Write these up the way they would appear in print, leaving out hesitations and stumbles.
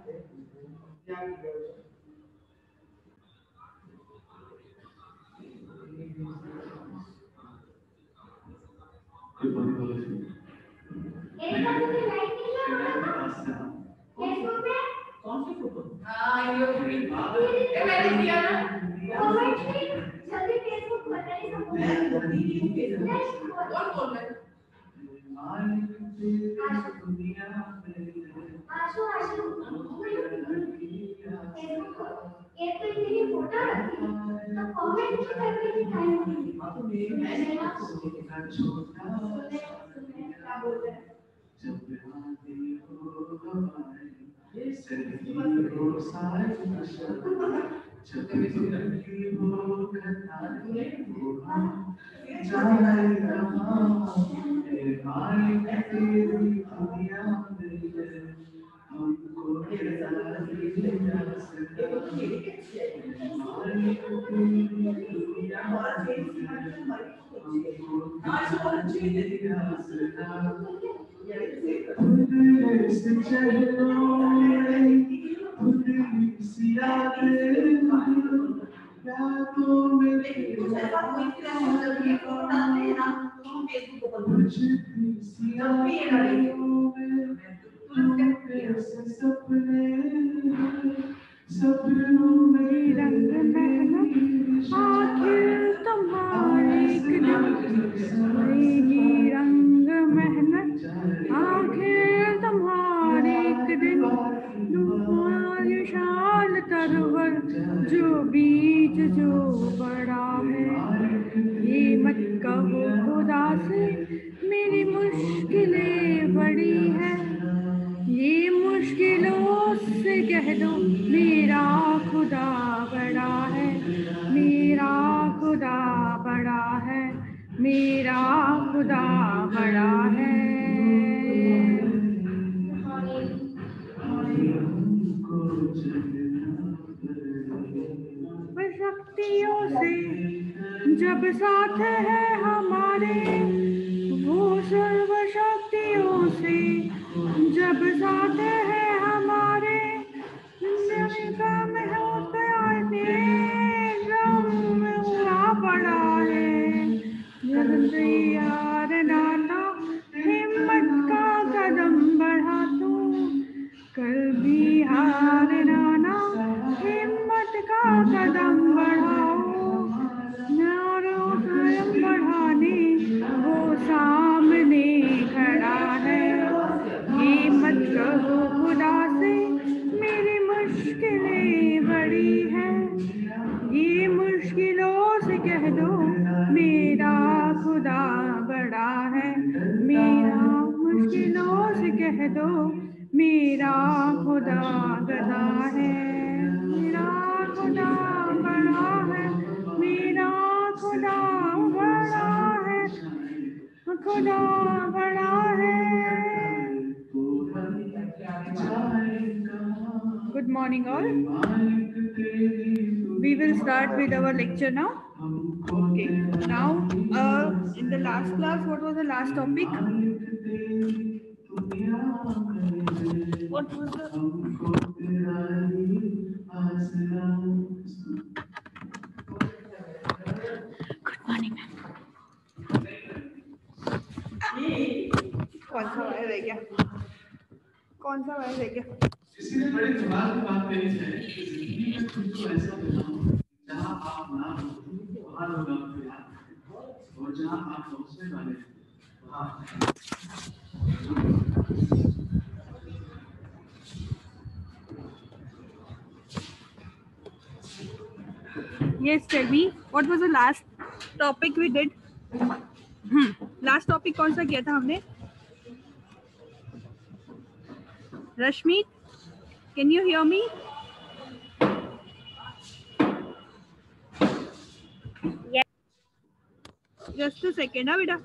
रंग मेहनत आखिर तुम्हारे एक दिन तुम्हारी शाल तरवर जो बीज जो बड़ा है। ये मत कहो खुदा से मेरी मुश्किलें बड़ी है, ये मुश्किलों से कह दो मेरा खुदा बड़ा है, मेरा खुदा बड़ा है, मेरा खुदा बड़ा है। शक्तियों से जब साथ है हमारे, वो सर्व शक्तियों से जब साथ है हमारे, पड़ा है यार नाना, हिम्मत का कदम बढ़ा तू, कल भी हार नाना, हिम्मत का कदम बढ़ाओ, कदम बढ़ाने वो सामने खड़ा है। ये मत कहो खुदा से मेरी मुश्किलें बड़ी है, ये मुश्किलों से कह दो मेरा खुदा बड़ा है, मेरा मुश्किलों से कह दो मेरा खुदा गदा है, मेरा खुदा बड़ा है, मेरा खुदा बड़ा है, खुदा बड़ा है। Good morning all. We will start with our lecture now. Okay. Now, in the last class, what was the last topic? What was the... Good morning, ma'am. कौन सा वायर रह गया? कौन सा वायर रह गया? इसलिए बड़े दिमाग की बात करनी चाहिए कि जिंदगी में खुद को ऐसा बनाओ जहाँ आप ना हो वहाँ लोग आपको याद करें, और जहाँ आप पहुँचने वाले वहाँ। Yes, tell me, what was the last topic we did? Last topic कौन सा किया था हमने? Rashmi, can you hear me? Yes. Just a second, ना बेटा.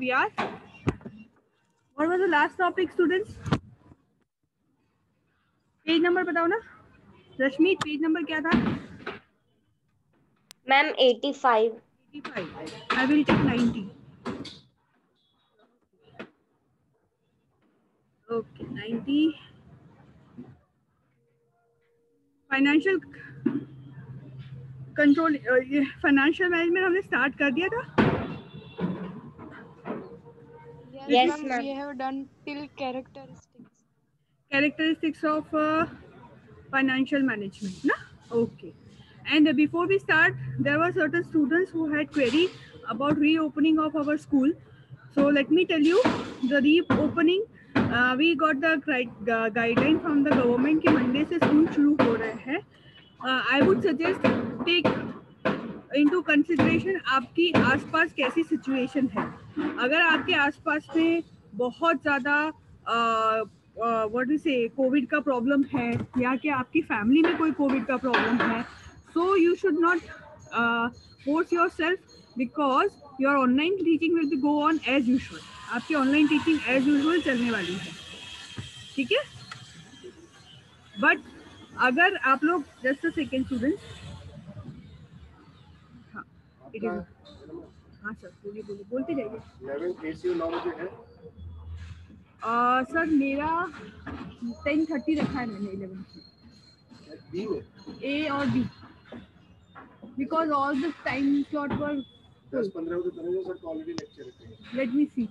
we are. What was the last topic, students? Page number बताओ ना रश्मि, page number क्या था? Ma'am 85. 85. I will take 90. Okay, 90. Financial control, financial management हमने स्टार्ट कर दिया था. Yes, ma'am. ma'am. We have done till characteristics. Characteristics of financial management, na? Okay. And before we start, there were certain students who had query about reopening of our school. So let me tell you, the reopening, we got the guideline from the government कि Monday से school शुरू हो रहे हैं. I would suggest take into consideration आपकी आसपास कैसी situation है. अगर आपके आसपास में बहुत ज़्यादा व्हाट डू से कोविड का प्रॉब्लम है या कि आपकी फैमिली में कोई कोविड का प्रॉब्लम है, so you should not force yourself because your online teaching will be go on as usual. आपकी ऑनलाइन टीचिंग एज यूजुअल चलने वाली है, ठीक है. बट अगर आप लोग जस्ट अ सेकेंड स्टूडेंट्स, हाँ इट इज, हाँ सर बोलिए बोलिए, बोलते जाइए. 11 एसीयू 9 बजे है. सर मेरा 10:30 रखा है मैंने 11 बी में ए और बी, because all the time slot were 10-15 बजे करेंगे सर. ऑलरेडी लेक्चर है. Let me see.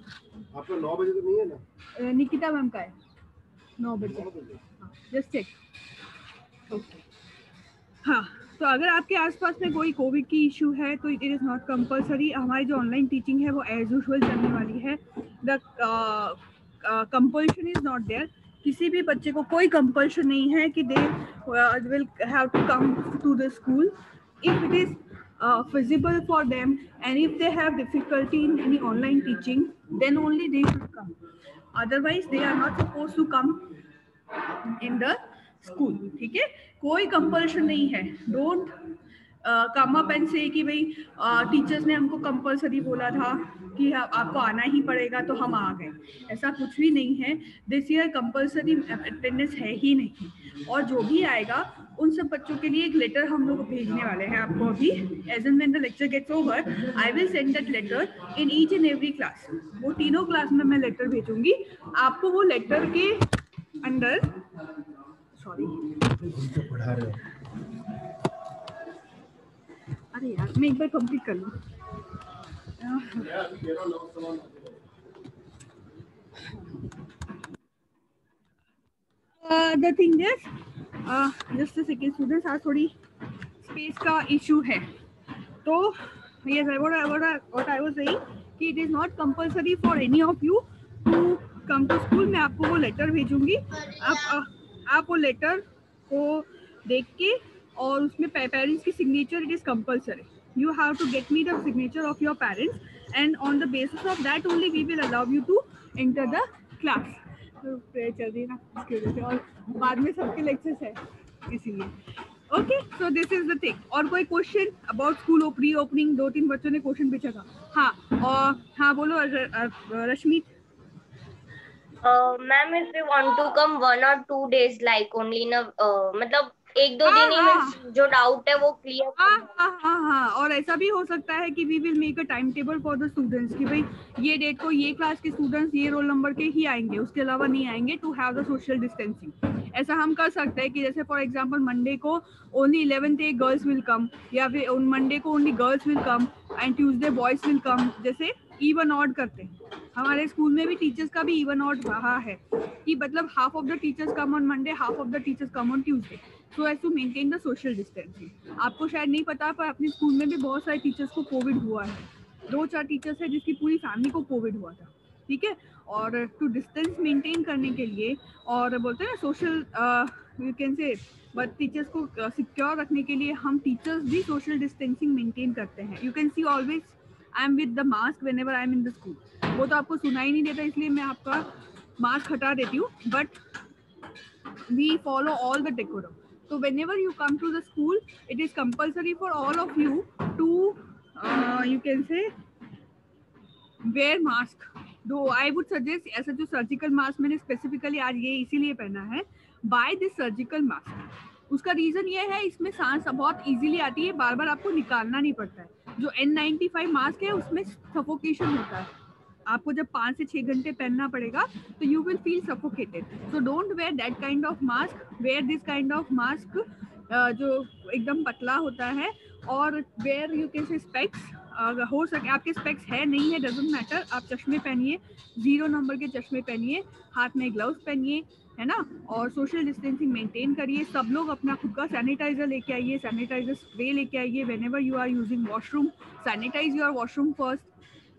आपका 9 बजे तो नहीं है ना? निकिता मैम का है 9 बजे. Just check. ओके. हाँ, तो अगर आपके आसपास में कोई कोविड की इशू है तो इट इज़ नॉट कंपलसरी. हमारी जो ऑनलाइन टीचिंग है वो एज यूजुअल चलने वाली है. The compulsion is not there. किसी भी बच्चे को कोई कंपल्शन नहीं है कि they will have to come to the school. If it is feasible for them and if they have difficulty in any online teaching, then only they should come. Otherwise they are not supposed to come in the school. ठीक है, कोई compulsion नहीं है. Don't come up and से कि भाई teachers ने हमको कंपल्सरी बोला था कि आपको आना ही पड़ेगा तो हम आ गए. ऐसा कुछ भी नहीं है. दिस ईयर कंपल्सरी अटेंडेंस है ही नहीं. और जो भी आएगा उन सब बच्चों के लिए एक लेटर हम लोग भेजने वाले हैं आपको अभी. As and when the lecture gets over I will send that letter in each and every class. वो तीनों क्लास में मैं लेटर भेजूंगी आपको. वो लेटर के अंदर, सॉरी पढ़ा रहे हो. अरे यार मैं एक बार कंप्लीट कर लूँ. The thing is just a second students, आज थोड़ी स्पेस का इशू है. तो yes what I was saying कि it is not compulsory for any of you to come to school. मैं आपको वो लेटर भेजूंगी. आप वो लेटर को देख के और उसमें पेरेंट्स की signature, it is compulsory. You have to get me the signature of your parents, and on the basis of that only we will allow you to enter the class. तो prayer चल रही है ना इसकी वजह से, और बाद में सबके लेक्चर्स है इसीलिए. Okay, so this is the thing. और कोई क्वेश्चन अबाउट स्कूल रीओपनिंग? 2-3 बच्चों ने क्वेश्चन पूछा था. हाँ, और हाँ बोलो Rashmi. Ma'am if we want to come 1 or 2 days like only in a मतलब 1-2 दिन ही में जो डाउट है वो क्लियर. हाँ, और ऐसा भी हो सकता है कि we will make a time table for the students कि भाई ये डेट को ये क्लास के स्टूडेंट्स ये रोल नंबर के ही आएंगे, उसके अलावा नहीं आएंगे, to have the social distancing. ऐसा हम कर सकते हैं कि जैसे फॉर एग्जांपल मंडे को only 11th A girls will come, या फिर मंडे को only girls will come and Tuesday boys will come. जैसे इवन ऑड करते हैं. हमारे स्कूल में भी टीचर्स का भी इवन ऑड रहा है कि मतलब half of the teachers come on Monday, half of the teachers come on Tuesday, so as to maintain the social distancing. आपको शायद नहीं पता पर अपने स्कूल में भी बहुत सारे टीचर्स को कोविड हुआ है. 2-4 टीचर्स है जिसकी पूरी फैमिली को कोविड हुआ था. ठीक है, और टू डिस्टेंस मेंटेन करने के लिए और बोलते हैं ना सोशल यू कैन से, बट टीचर्स को सिक्योर रखने के लिए हम टीचर्स भी सोशल डिस्टेंसिंग मेंटेन करते हैं. You can see always I am with the mask when ever I am in the school. वो तो आपको सुनाई नहीं देता इसलिए मैं आपका मास्क हटा देती हूँ, but we follow all the decorum. So whenever you come to the school, it is compulsory for all of you to you can say wear mask, दो आई वुड सजेस्ट, ऐसा जो सर्जिकल मास्क मैंने specifically आज ये इसीलिए पहना है, by this surgical mask. उसका रीजन ये है, इसमें सांस बहुत इजीली आती है, बार बार आपको निकालना नहीं पड़ता है। जो N95 मास्क है उसमें सफोकेशन होता है, आपको जब 5 से 6 घंटे पहनना पड़ेगा तो you will feel suffocated. So don't wear that kind of mask, wear this kind of mask जो एकदम पतला होता है। और wear you can say specs, हो सके आपके स्पेक्स है नहीं है डजंट मैटर, आप चश्मे पहनिए, 0 नंबर के चश्मे पहनिए, हाथ में ग्लव्स पहनिए, है ना, और सोशल डिस्टेंसिंग मेंटेन करिए। सब लोग अपना खुद का सैनिटाइजर लेके आइए, सैनिटाइजर स्प्रे लेके आइए। Whenever you are using washroom, sanitise your washroom first.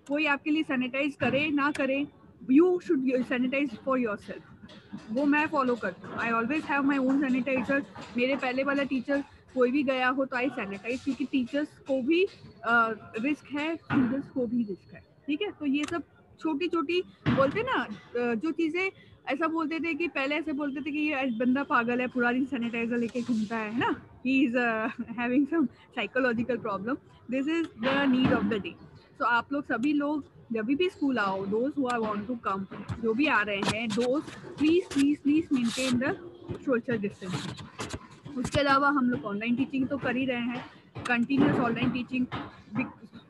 कोई आपके लिए सैनिटाइज करे ना करे, you should sanitise for yourself. वो मैं फॉलो करती हूँ। I always have my own sanitiser. मेरे पहले वाला टीचर कोई भी गया हो तो आई सैनिटाइज, क्योंकि टीचर्स को भी रिस्क है, स्टूडेंट्स को भी रिस्क है, ठीक है। तो ये सब छोटी छोटी बोलते ना जो चीज़ें, ऐसा बोलते थे कि पहले ऐसे बोलते थे कि ये बंदा पागल है, पूरा दिन सैनिटाइजर लेके घूमता है ना, he is having some psychological problem. This is the need of the day. So आप लोग सभी लोग जब भी स्कूल आओ, दोस्त who are want to come, जो भी आ रहे हैं दोस्त, please please please maintain the social distancing. उसके अलावा हम लोग ऑनलाइन टीचिंग तो कर ही रहे हैं, continuous online teaching,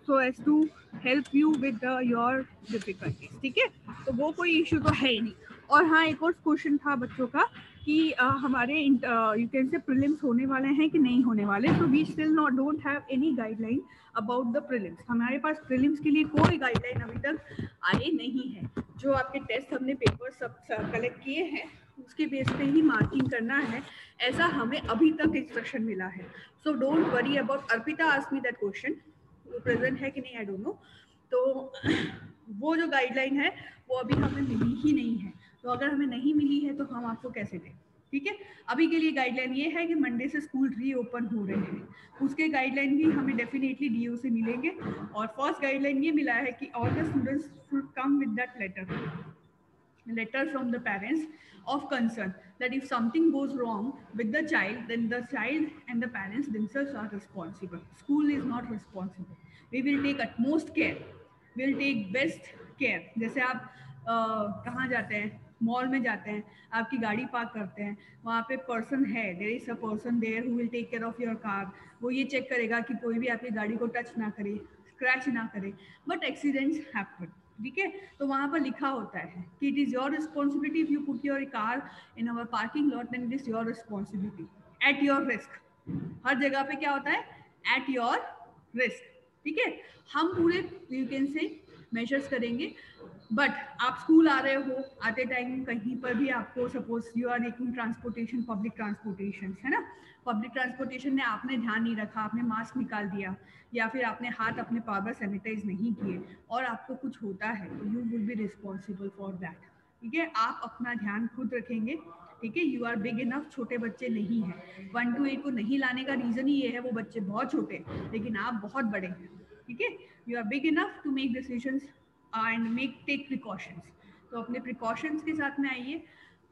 so as to help you with your difficulties, ठीक है। तो वो कोई इशू तो है ही नहीं। और हाँ, एक और क्वेश्चन था बच्चों का कि हमारे यू कैन से प्रीलिम्स होने वाले हैं कि नहीं होने वाले। So we still not don't have any guideline about the prelims. हमारे पास प्रीलिम्स के लिए कोई गाइडलाइन अभी तक आई नहीं है। जो आपके टेस्ट हमने पेपर सब कलेक्ट किए हैं उसके बेस पे ही मार्किंग करना है, ऐसा हमें अभी तक इंस्ट्रक्शन मिला है। So don't worry about, Arpita asked me that question, वो प्रेजेंट है कि नहीं आई डोंट नो। तो वो जो गाइडलाइन है वो अभी हमें मिली ही नहीं है। तो अगर हमें नहीं मिली है तो हम आपको कैसे दें, ठीक है। अभी के लिए गाइडलाइन ये है कि मंडे से स्कूल रीओपन हो रहे हैं, उसके गाइडलाइन भी हमें डेफिनेटली डीओ से मिलेंगे। और फर्स्ट गाइडलाइन ये मिला है कि all the students should come with that letter from the parents of concern that if something goes wrong with the child, then the child and the parents themselves are responsible. School is not responsible. We will take utmost care, we will take best care. जैसे आप कहाँ जाते हैं, mall में जाते हैं, आपकी गाड़ी पार्क करते हैं, वहाँ पे पर्सन है, there is a person there who will take care of your car. वो ये चेक करेगा कि कोई भी आपकी गाड़ी को टच ना करे, स्क्रैच ना करे, बट एक्सीडेंट्स हैपन, ठीक है। तो वहाँ पर लिखा होता है कि it is your responsibility, if you put your car in our parking lot then it is your responsibility at your risk. हर जगह पे क्या होता है, एट योर रिस्क, ठीक है। हम पूरे यू कैन से मेजर्स करेंगे। बट आप स्कूल आ रहे हो, आते टाइम कहीं पर भी आपको suppose you are taking transportation, public transportation है ना, पब्लिक ट्रांसपोर्टेशन में आपने ध्यान नहीं रखा, आपने मास्क निकाल दिया या फिर आपने हाथ अपने बार सैनिटाइज नहीं किए और आपको कुछ होता है तो you will be responsible for that, ठीक है। आप अपना ध्यान खुद रखेंगे, ठीक है। यू आर बिग इनफ, छोटे बच्चे नहीं हैं। 1 to 8 को नहीं लाने का रीजन ही ये है, वो बच्चे बहुत छोटे हैं लेकिन आप बहुत बड़े हैं, ठीक है। You are big enough to make decisions and take precautions. तो अपने प्रिकॉशंस के साथ में आइए,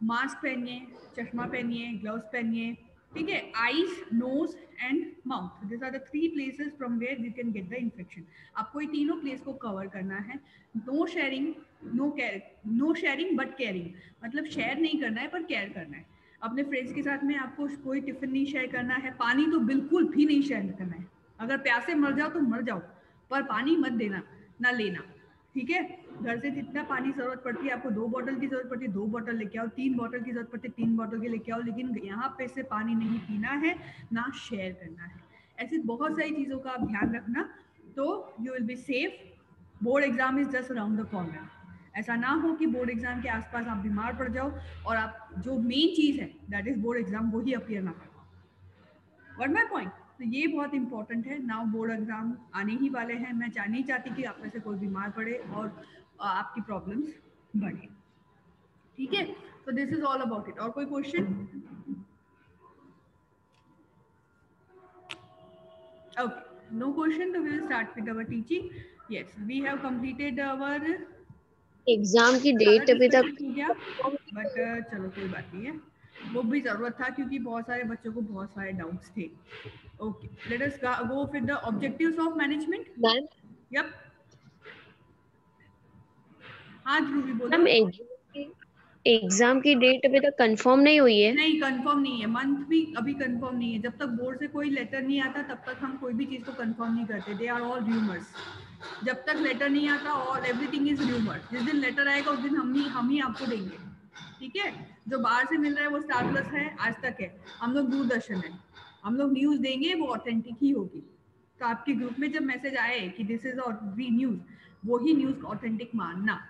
मास्क पहनिए, चश्मा पहनिए, ग्लव्स पहनिए, ठीक है। Eyes, nose and mouth, this are the 3 places from where you can get the infection. आपको ये तीनों प्लेस को कवर करना है। No sharing, no sharing but caring, मतलब शेयर नहीं करना है पर केयर करना है। अपने फ्रेंड्स के साथ में आपको कोई टिफिन नहीं शेयर करना है, पानी तो बिल्कुल भी नहीं शेयर करना है। अगर प्यासे मर जाओ तो मर जाओ, पर पानी मत देना ना लेना, ठीक है। घर से जितना पानी जरूरत पड़ती है, आपको 2 बॉटल की जरूरत पड़ती है 2 बॉटल लेके आओ, 3 बॉटल की जरूरत पड़ती है 3 बॉटल के लेके आओ, लेकिन यहाँ पे से पानी नहीं पीना है ना शेयर करना है। ऐसी बहुत सारी चीज़ों का आप ध्यान रखना, तो you will be safe. Board exam is just around the corner. ऐसा ना हो कि बोर्ड एग्जाम के आसपास आप बीमार पड़ जाओ और आप जो मेन चीज़ है दैट इज बोर्ड एग्जाम वही अपीयर ना करो। What my point? तो ये बहुत इंपॉर्टेंट है। नाउ बोर्ड एग्जाम आने ही वाले हैं, मैं नहीं चाहती कि आप में से कोई बीमार पड़े और आपकी प्रॉब्लम्स बढ़े, ठीक है। तो this is all about it. और कोई क्वेश्चन? ओके, नो क्वेश्चन, तो we will start with our teaching. Yes, we have completed our exam की डेट अभी तक हो गया, बट चलो कोई बात नहीं है, वो भी जरूरत था क्योंकि बहुत सारे बच्चों को बहुत सारे डाउट्स थे। Okay, let us go with the objectives of management. Ma'am yup, हाँ ध्रुवी बोलो। मैम एग्जाम की डेट अभी तक कंफर्म नहीं हुई है? नहीं कंफर्म नहीं है, मंथ भी अभी कंफर्म नहीं है। जब तक बोर्ड से कोई लेटर नहीं आता तब तक हम कोई भी चीज़ को कंफर्म नहीं करते। They are all rumours. जब तक लेटर नहीं आता और एवरीथिंग इज र्यूमर। जिस दिन लेटर आएगा उस दिन हम ही आपको देंगे, ठीक है। जो बाहर से मिल रहा है वो स्टार प्लस है, आज तक है, हम लोग दूरदर्शन है, हम लोग न्यूज़ देंगे वो ऑथेंटिक ही होगी। तो आपके ग्रुप में जब मैसेज आए कि दिस इज वी न्यूज़, वही न्यूज़ ऑथेंटिक मानना,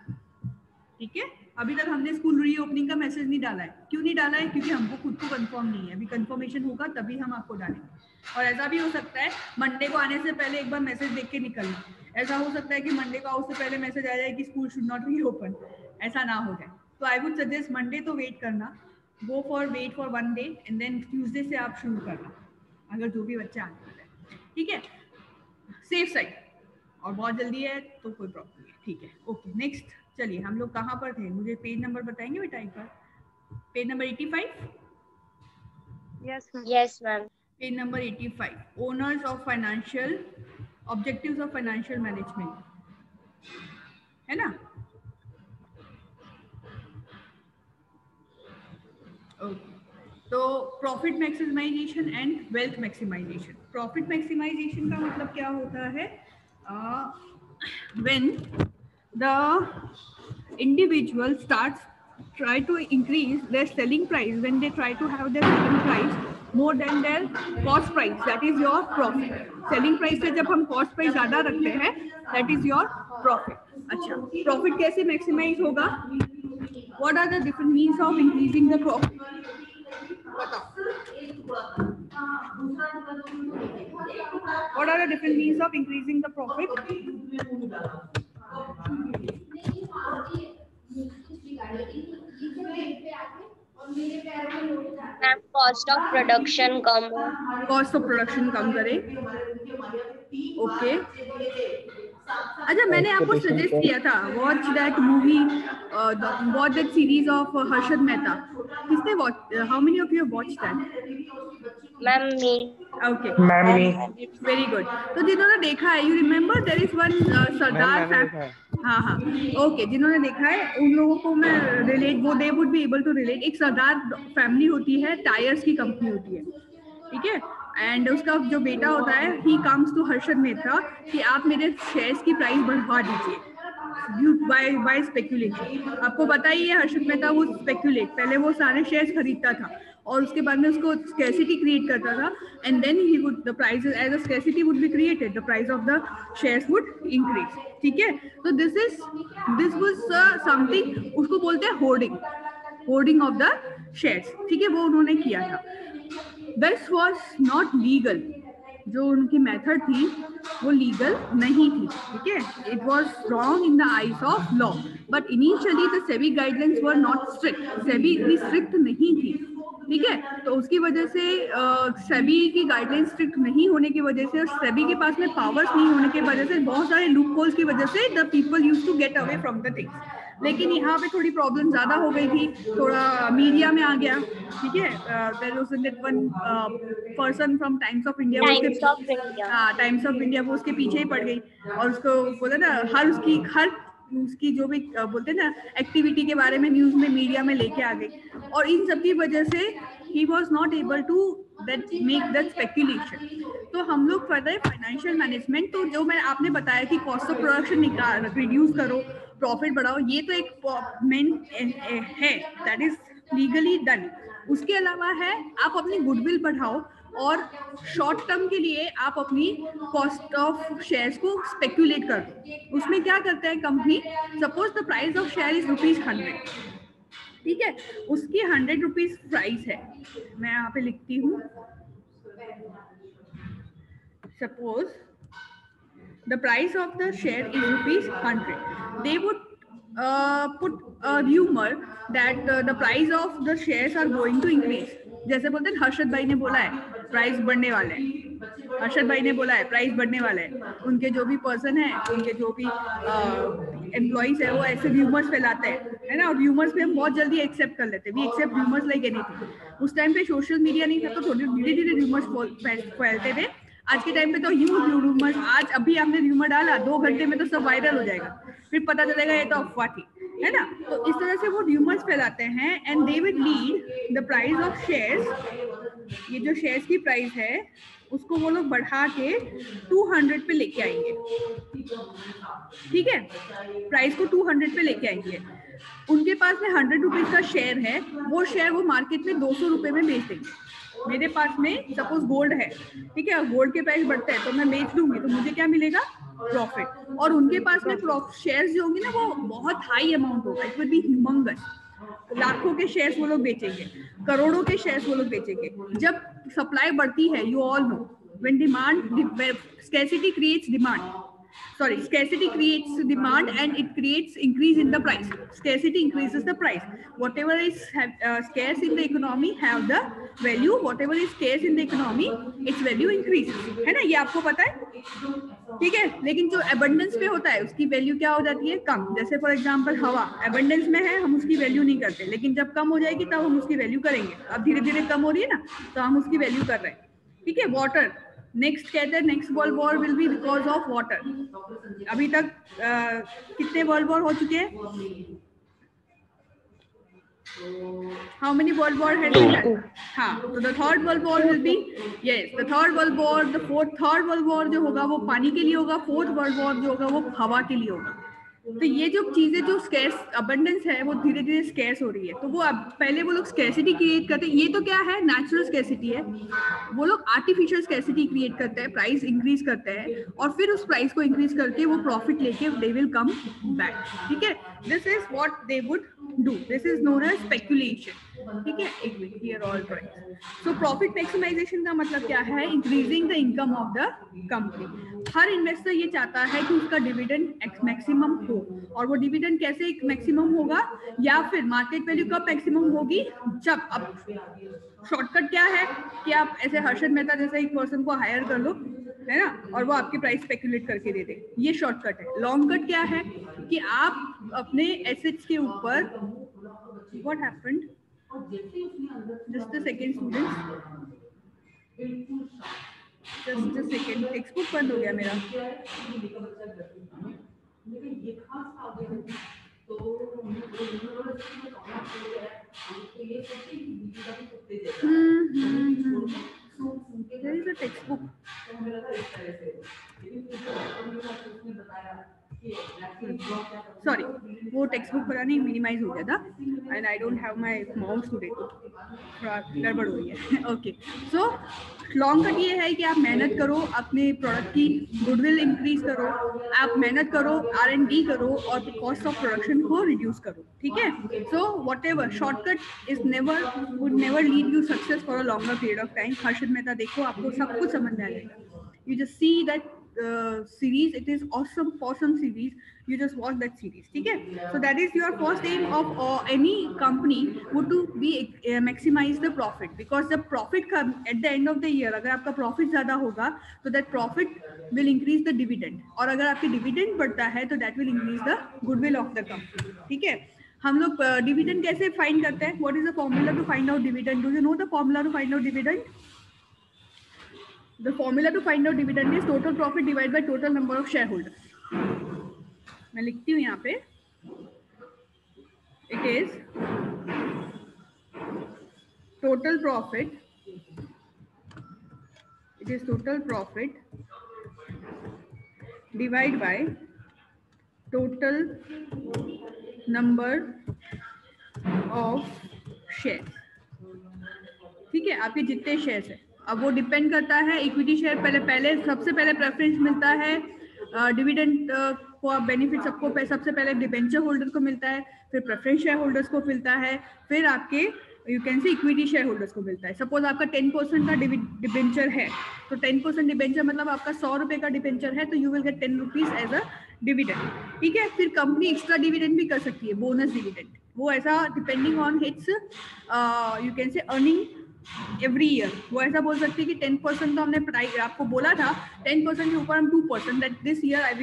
ठीक है। अभी तक हमने स्कूल रीओपनिंग का मैसेज नहीं डाला है। क्यों नहीं डाला है? क्योंकि हमको खुद को कंफर्म नहीं है। अभी कंफर्मेशन होगा तभी हम आपको डालेंगे। और ऐसा भी हो सकता है मंडे को आने से पहले एक बार मैसेज देख के निकलना। ऐसा हो सकता है कि मंडे को उससे पहले मैसेज आ जाए कि स्कूल शुड नॉट रीओपन, ऐसा ना हो जाए। तो आई वुड सजेस्ट मंडे तो वेट करना, wait for 1 day and then Tuesday से आप शुरू करना, अगर जो भी बच्चा आने वाला है, ठीक है। सेफ साइड, और बहुत जल्दी है तो कोई प्रॉब्लम नहीं, ठीक है। ओके नेक्स्ट, चलिए हम लोग कहाँ पर थे? मुझे पेज नंबर बताएंगे बेटा एक बार? Page number 85। Yes ma'am. Page number 85, owners of financial objectives of financial management, है ना? ओके, तो profit maximisation and wealth maximisation. Profit maximisation का मतलब क्या होता है? When the individual try to increase their selling price, when they try to have their selling price more than their cost price, that is your profit. selling price से जब हम cost price ज़्यादा रखते हैं, that is your profit. अच्छा, profit कैसे maximize होगा? What are the different means of increasing the profit? What are the different means of increasing the profit? Cost of production कम, कॉस्ट ऑफ प्रोडक्शन कम करें, okay. अच्छा, मैंने आपको suggest किया था watch that movie, watch that series of Harshad Mehta. किसने watch, how many of you have watched that? Ma'am me. Okay very good. तो जिन्होंने देखा है, you remember there is one sardar, हाँ हाँ ओके, जिन्होंने देखा है उन लोगों को मैं रिलेट, वो they would be able to relate. एक सरदार फैमिली होती है, टायर्स की कंपनी होती है, ठीक है। एंड उसका जो बेटा होता है, he comes to Harshad Mehta कि आप मेरे शेयर्स की प्राइस बढ़वा दीजिए बाय स्पेकुलेशन। आपको पता ही है हर्षद मेहता वो स्पेकुलेट, पहले वो सारे शेयर्स खरीदता था और उसके बाद में उसको स्कैसिटी क्रिएट करता था, and then he would, the price as a scarcity would be created, the price of the shares would increase, ठीक है। तो दिस वाज समथिंग, उसको बोलते हैं होर्डिंग ऑफ द शेयर्स, ठीक है, वो उन्होंने किया था। दिस वाज नॉट लीगल, जो उनकी मेथड थी वो लीगल नहीं थी, ठीक है। It was wrong in the eyes of law, but initially the SEBI guidelines were not strict, SEBI इतनी स्ट्रिक्ट नहीं थी, ठीक है। तो उसकी वजह से सेबी की गाइडलाइन स्ट्रिक्ट नहीं होने की वजह से और सेबी के पास में पावर्स नहीं होने की वजह से, बहुत सारे लूप होल्स की वजह से the people used to get away from the things. लेकिन यहाँ पे थोड़ी प्रॉब्लम ज़्यादा हो गई थी, थोड़ा मीडिया में आ गया, ठीक है। There was one person from Times of India, Times of India, वो उसके पीछे ही पड़ गई और उसको बोला ना, हर उसकी जो भी बोलते हैं ना एक्टिविटी के बारे में न्यूज़ में, मीडिया में लेके आ गई, और इन सब की वजह से he was not able to make that speculation. तो हम लोग पढ़ रहे हैं फाइनेंशियल मैनेजमेंट, तो जो मैं आपने बताया कि कॉस्ट ऑफ प्रोडक्शन रिड्यूस करो, प्रॉफिट बढ़ाओ, ये तो एक मेन है, दैट इज लीगली डन। उसके अलावा है आप अपनी गुडविल बढ़ाओ और शॉर्ट टर्म के लिए आप अपनी कॉस्ट ऑफ शेयर्स को स्पेक्यूलेट कर दो। उसमें क्या करता है company, suppose the price of share is ₹100, ठीक है, उसकी 100 रुपीज प्राइस है, मैं यहाँ पे लिखती हूँ, suppose the price of the share is ₹100, they would put a rumor that the price of the shares are going to increase। जैसे बोलते हैं हर्षद भाई ने बोला है प्राइस बढ़ने वाला है, हर्षद भाई ने बोला है प्राइस बढ़ने वाला है, उनके जो भी पर्सन है, उनके जो भी एम्प्लॉइज है, वो ऐसे रूमर्स फैलाते हैं, है ना, और रूमर्स पे हम बहुत जल्दी एक्सेप्ट कर लेते हैं, we accept rumours like anything. उस टाइम पे सोशल मीडिया नहीं था, तो थोड़ी धीरे धीरे रूमर्स फैलते थे। आज के टाइम पे तो रूमर्स, आज अभी आपने रूमर डाला 2 घंटे में तो सब वायरल हो जाएगा, फिर पता चलेगा ये तो अफवाह थी, है ना। तो इस तरह से वो र्यूमर्स फैलाते हैं and they will lead the price of shares, ये जो शेयर्स की प्राइस है उसको वो लोग बढ़ा के 200 पे लेके आएंगे, ठीक है, प्राइस को 200 पे लेके आएंगे। उनके पास में 100 रुपीज का शेयर है, वो शेयर वो मार्केट में 200 रुपए में बेच देंगे। मेरे पास में सपोज गोल्ड है, ठीक है, गोल्ड के प्राइस बढ़ते हैं तो मैं बेच दूंगी तो मुझे क्या मिलेगा, प्रॉफिट। और उनके पास में शेयर्स जो होंगे ना वो बहुत हाई अमाउंट होगा, इट विल बी ह्यूमंगस, लाखों के शेयर्स वो लोग बेचेंगे, करोड़ों के शेयर्स वो लोग बेचेंगे। जब सप्लाई बढ़ती है, you all know when demand, scarcity creates demand, sorry, scarcity creates demand and it creates increase in the price. Scarcity increases the price. Whatever is scarce in the economy have the value, whatever is scarce in the economy its value increases, है ना, ये आपको पता है, ठीक है। लेकिन जो abundance पे होता है उसकी वैल्यू क्या हो जाती है, कम। जैसे फॉर एग्जांपल हवा abundance में है, हम उसकी वैल्यू नहीं करते, लेकिन जब कम हो जाएगी तब हम उसकी वैल्यू करेंगे। अब धीरे धीरे कम हो रही है ना तो हम उसकी वैल्यू कर रहे हैं, ठीक है। वाटर नेक्स्ट कहते हैं, next world war will be because of water. अभी तक कितने वर्ल्ड वॉर हो चुके हैं, how many world war had been done? हाँ, तो the third world war will be, yes, the third world war, the fourth, third world war जो होगा वो पानी के लिए होगा, फोर्थ वर्ल्ड वॉर जो होगा वो हवा के लिए होगा। तो ये जो चीजें जो स्कैर्स अबंडेंस है वो धीरे धीरे स्कैर्स हो रही है। तो वो अब पहले वो लोग स्कैर्सिटी क्रिएट करते हैं, ये तो क्या है, नेचुरल स्कैर्सिटी है, वो लोग आर्टिफिशियल स्कैर्सिटी क्रिएट करते हैं, प्राइस इंक्रीज करते हैं और फिर उस प्राइस को इंक्रीज करके वो प्रॉफिट लेके दे विल कम बैक, ठीक है। This is what they would do, this is known as speculation, ठीक है। एक minute, here all price. So profit maximisation का मतलब क्या है, increasing the income of the company. हर इन्वेस्टर ये चाहता है कि उसका डिविडेंड मैक्सिमम हो, और वो डिविडेंड कैसे मैक्सिमम होगा, या फिर मार्केट वैल्यू कब मैक्सिमम होगी, जब, अब शॉर्टकट क्या है कि आप ऐसे हर्षद मेहता जैसे एक पर्सन को हायर कर लो, है ना, और वो आपकी प्राइस स्पेकुलेट करके दे दे, ये शॉर्टकट है। लॉन्ग कट क्या है कि आप अपने एसेट्स के ऊपर, what happened, just a second students, just a second, text book बंद हो गया मेरा। There is a textbook. Sorry, वो टेक्स्ट बुक पता नहीं मिनिमाइज हो गया था and I don't have my mouse today, थोड़ा गड़बड़ हो रही है। ओके, सो लॉन्ग कट ये है कि आप मेहनत करो, अपने प्रोडक्ट की गुडविल इंक्रीज करो, आप मेहनत करो, R&D करो और कॉस्ट ऑफ प्रोडक्शन को रिड्यूस करो, ठीक है। So what ever shortcut is never, would never lead you success for a longer period of time. Harshad Mehta देखो, आपको सब कुछ समझ में आ जाएगा। You just see that series, it is awesome series, you just watch that series, ठीक है। So that is your first aim of any company would to be maximize the profit, because the profit come at the end of the year, अगर आपका profit ज़्यादा होगा तो that profit will increase the dividend, और अगर आपकी dividend बढ़ता है तो that will increase the goodwill of the company, ठीक है। हम लोग dividend कैसे find करते हैं, what is the formula to find out dividend? Do you know the formula to find out dividend? The formula to find out dividend is total profit divided by total number of shareholders. मैं लिखती हूँ यहाँ पे, it is total profit, it is total profit divided by total number of shares, ठीक है, आपके जितने shares है। अब वो डिपेंड करता है, इक्विटी शेयर पहले सबसे पहले प्रेफरेंस मिलता है, डिविडेंड को बेनिफिट सबको सबसे पहले डिबेंचर होल्डर को मिलता है, फिर प्रेफरेंस शेयर होल्डर्स को मिलता है, फिर आपके यू कैन से इक्विटी शेयर होल्डर्स को मिलता है। सपोज आपका 10% का डिबेंचर है, तो 10% डिबेंचर मतलब आपका 100 रुपए का डिबेंचर है, तो you will get 10 rupees as a dividend, ठीक है। फिर कंपनी एक्स्ट्रा डिविडेंड भी कर सकती है, बोनस डिविडेंड, वो ऐसा depending on it's you can से अर्निंग एवरी ईयर। वो ऐसा बोल सकती है कि 10% तो हमने प्राइस आपको बोला था, 10% के ऊपर हम 2%, that this year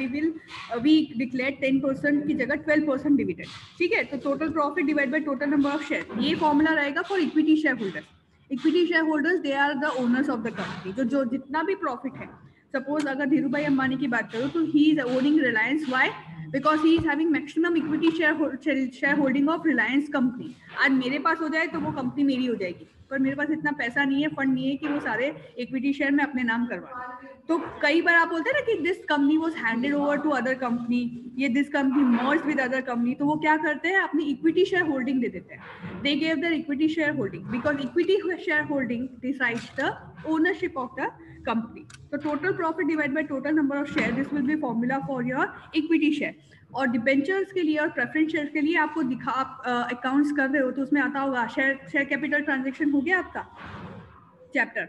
we declare 10% की जगह 12% डिविडेंड, ठीक है। तो total profit divide by total number of share, ये फॉर्मूला रहेगा for equity share holders. Equity share holders they are the owners of the company, जो जितना भी प्रॉफिट है, सपोज अगर धीरू भाई अंबानी की बात करो तो he is owning Reliance, why, because he is having maximum equity share holding of Reliance company. आज मेरे पास हो जाए तो वो कंपनी मेरी हो जाएगी, पर मेरे पास इतना पैसा नहीं है, फंड नहीं है कि वो सारे इक्विटी शेयर में अपने नाम करवा। तो कई बार आप बोलते हैं ना कि this company was handed over to other company, ये this company merged with other company, तो वो क्या करते हैं अपनी इक्विटी शेयर होल्डिंग दे देते हैं। They give their equity share holding because equity share holding decides the ownership of the company. तो total profit divide by total number of share, this will be formula for your equity share. और debentures के लिए और preference share के लिए आपको दिखा, आप अकाउंट्स कर रहे हो तो उसमें आता होगा शेयर कैपिटल ट्रांजैक्शन हो गया आपका चैप्टर।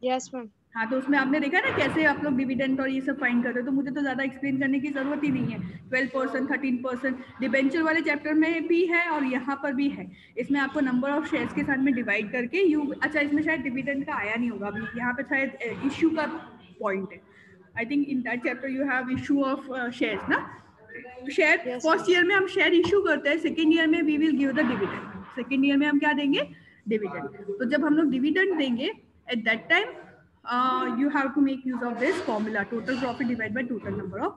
Yes ma'am. हाँ, तो उसमें आपने देखा ना कैसे आप लोग डिविडेंड और ये सब फाइंड करते हो, तो मुझे तो ज्यादा एक्सप्लेन करने की जरूरत ही नहीं है। 12%, 13% डिबेंचर वाले चैप्टर में भी है और यहाँ पर भी है। इसमें आपको नंबर ऑफ शेयर्स के साथ में डिवाइड करके अच्छा इसमें शायद डिविडेंड का आया नहीं होगा अभी, यहाँ पे शायद इश्यू का पॉइंट है। I think in that chapter you have issue of shares ना। शेयर फर्स्ट ईयर में हम शेयर इशू करते हैं, सेकेंड ईयर में we will give the dividend. Second year में हम क्या देंगे? डिविडेंड। तो जब हम लोग डिविडेंड देंगे at that time you have to make use of this formula, total profit divided by total number of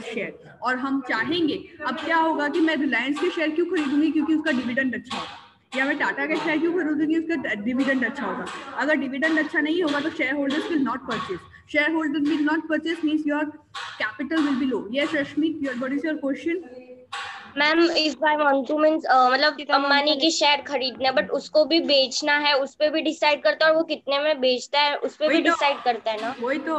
share। और हम चाहेंगे, अब क्या होगा कि मैं रिलायंस के शेयर क्यों खरीदूंगी? क्योंकि उसका डिविडेंड अच्छा होगा। या मैं टाटा के शेयर क्यों खरीदूंगी? उसका डिविडेंड अच्छा होगा। अगर डिविडेंड अच्छा नहीं होगा तो share holders will not purchase. Share holders will not purchase means your capital will be low. Yes Rashmi, what is your question? Ma'am if I want to means मतलब अंबानी के शेयर खरीदना, बट उसको भी बेचना है, उस पे भी डिसाइड करता है, और वो कितने में बेचता है उस पे भी डिसाइड करता है ना। वही तो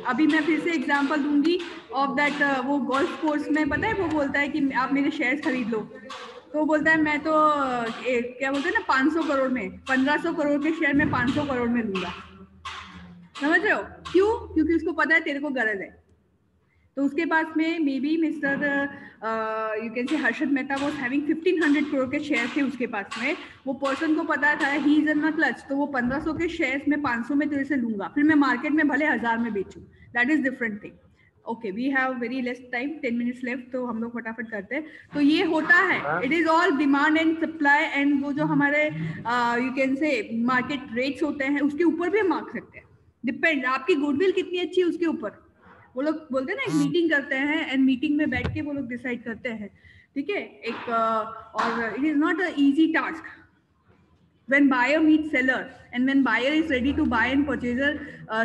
अभी मैं फिर से एग्जांपल दूंगी ऑफ दैट। वो गोल्फ कोर्स में पता है वो बोलता है कि आप मेरे शेयर्स खरीद लो, तो वो बोलता है मैं तो क्या बोलते हैं ना 500 करोड़ में 1500 करोड़ के शेयर में 500 करोड़ में लूंगा। समझ रहे हो क्यों? क्योंकि उसको पता है तेरे को गरज है। तो उसके पास में may be mister you can से हर्षद मेहता वाज हैविंग 1500 करोड़ के शेयर थे उसके पास में। वो पर्सन को पता था ही इज इन क्लच, तो वो 1500 के शेयर्स में 500 में तेरे से लूंगा, फिर मैं मार्केट में भले 1000 में बेचूं। That is different thing. Okay, we have very less time, 10 minutes left, तो हम लोग फटाफट करते हैं। तो ये होता है, it is all demand and supply, and वो जो हमारे यू कैन से मार्केट रेट्स होते हैं उसके ऊपर भी हम मार्क सकते हैं। डिपेंड आपकी गुडविल कितनी अच्छी है उसके ऊपर। वो लोग बोलते हैं ना एक मीटिंग करते हैं एंड मीटिंग में बैठ के वो लोग डिसाइड करते हैं, ठीक है। एक और it is not a easy task. when buyer meets seller and when buyer is ready to buy and purchaser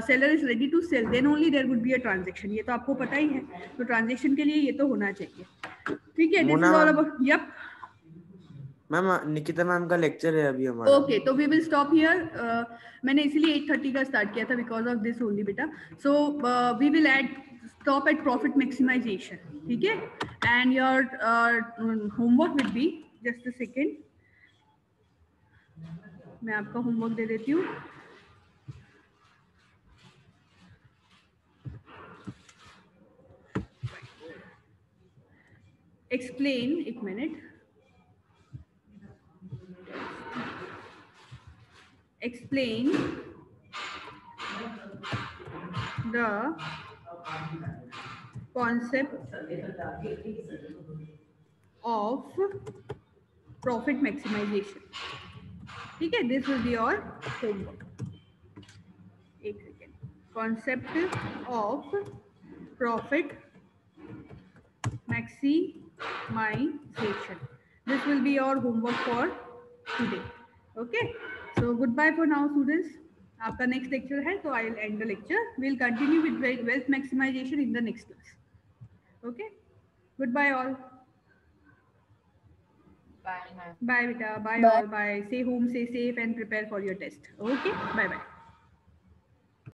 seller is ready to sell, then only there would be a transaction। ये तो आपको पता ही है, तो transaction के लिए ये तो होना चाहिए, ठीक है। This is all about, yup ma'am Nikita ma'am का लेक्चर है अभी हमारा। ओके, तो वी विल स्टॉप हियर। मैंने इसलिए 8:30 का स्टार्ट किया था बिकॉज ऑफ दिस ओनली बेटा। So we will stop at profit maximization, ठीक है। And your homework will be, just a second, मैं आपका होमवर्क दे देती हूँ। एक्सप्लेन, एक minute, explain the concept of profit maximization, ठीक है। This will be your homework. एक second, concept of profit maximization, this will be your homework for today, okay। So goodbye for now students। आपका next lecture है तो I will end the lecture. We will continue with wealth maximisation in the next class, okay. Goodbye all, bye बेटा, bye all, bye. Stay home, stay safe and prepare for your test, okay, bye bye।